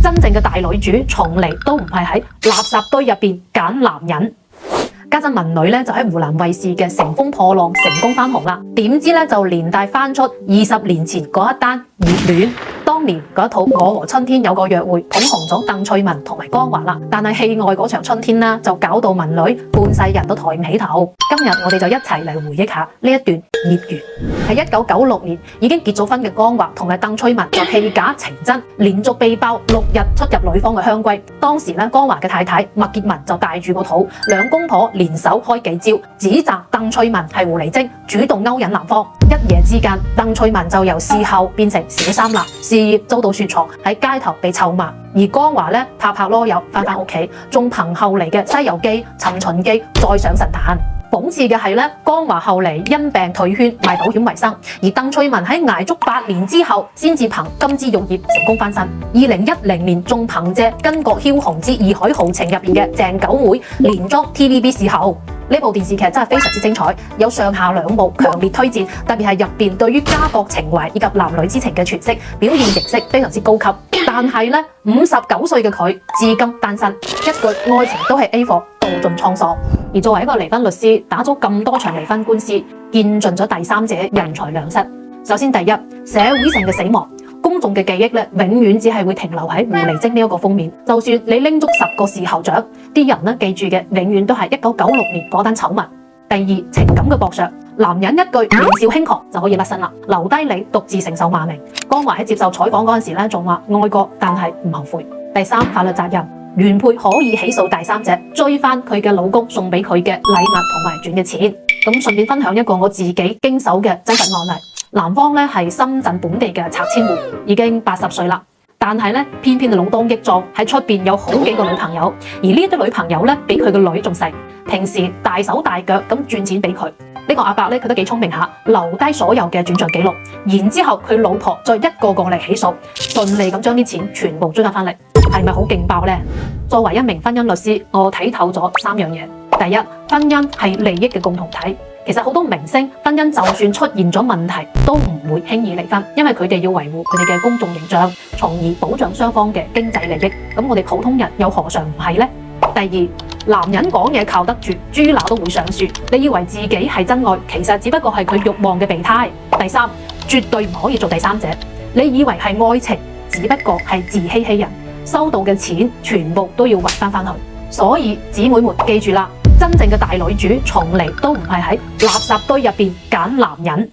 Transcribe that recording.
真正嘅大女主從嚟都唔係喺垃圾堆入邊揀男人。家陣文女咧就喺湖南衛視嘅《乘風破浪》成功翻紅啦，點知咧就連帶翻出20年前嗰一單熱戀。當年嗰一套《我和春天有個約會》捧紅咗鄧萃雯同埋江華啦，但係戲外嗰場春天啦，就搞到文女半世人都抬唔起頭。今日我哋就一齊嚟回憶下呢一段孽緣。喺1996年已經結咗婚嘅江華同埋鄧萃雯就棄假情真，連續被爆6日出入女方嘅香閨。當時咧，江華嘅太太麥潔文就帶住個肚，兩公婆聯手開幾招，指責鄧萃雯係狐狸精，主動勾引男方。一夜之間，鄧萃雯就由侍后變成小三啦，事業遭到雪藏，喺街頭被臭罵。而江華咧拍籮柚翻屋企，仲憑後嚟嘅《西遊記》《尋秦記》再上神壇。諷刺嘅係咧，江華後嚟因病退圈賣保險為生，而鄧萃雯喺捱足8年之後，先至憑《金枝玉葉》成功翻身。2010年仲憑借《巾幗梟雄之義海豪情》入邊嘅鄭九妹連裝 TVB 視后。呢部電視劇真係非常之精彩，有上下2部，強烈推薦。特別係入邊對於家國情懷以及男女之情嘅詮釋，表現形式非常之高級。但係咧，59歲嘅佢至今單身，一句愛情都係 A 貨，道盡滄桑。而作為一個離婚律師，打咗咁多場離婚官司，見盡咗第三者人才兩失。首先第一，社會性嘅死亡。公眾嘅記憶咧，永遠只係會停留喺狐狸精呢一個封面。就算你拎足10個視后獎，啲人咧記住嘅永遠都係1996年嗰單醜聞。第二，情感嘅博削，男人一句年少輕狂就可以甩身啦，留低你獨自承受罵名。江華喺接受採訪嗰陣時咧，仲話愛過，但係唔後悔。第三，法律責任，原配可以起訴第三者，追翻佢嘅老公送俾佢嘅禮物同埋轉嘅錢。咁順便分享一個我自己經手嘅真實案例。男方咧係深圳本地嘅拆遷戶，已經80歲啦，但係咧偏偏老當益壯，喺出邊有好幾個女朋友，而呢啲女朋友咧比佢個女仲細，平時大手大腳咁轉錢俾佢。呢個阿伯咧佢都幾聰明下，留低所有嘅轉賬記錄，然之後佢老婆再一個個嚟起訴，順利咁將啲錢全部追翻嚟，係咪好勁爆呢？作為一名婚姻律師，我睇透咗3樣嘢。第一，婚姻係利益嘅共同體。其實好多明星婚姻就算出現咗問題，都唔會輕易離婚，因為佢哋要維護佢哋嘅公眾形象，從而保障雙方嘅經濟利益。咁我哋普通人又何嘗唔係呢？第二，男人講嘢靠得住，豬乸都會上樹。你以為自己係真愛，其實只不過係佢慾望嘅備胎。第三，絕對唔可以做第三者。你以為係愛情，只不過係自欺欺人，收到嘅錢全部都要還翻去。所以姊妹們記住啦，真正嘅大女主從嚟都唔係喺垃圾堆入邊揀男人。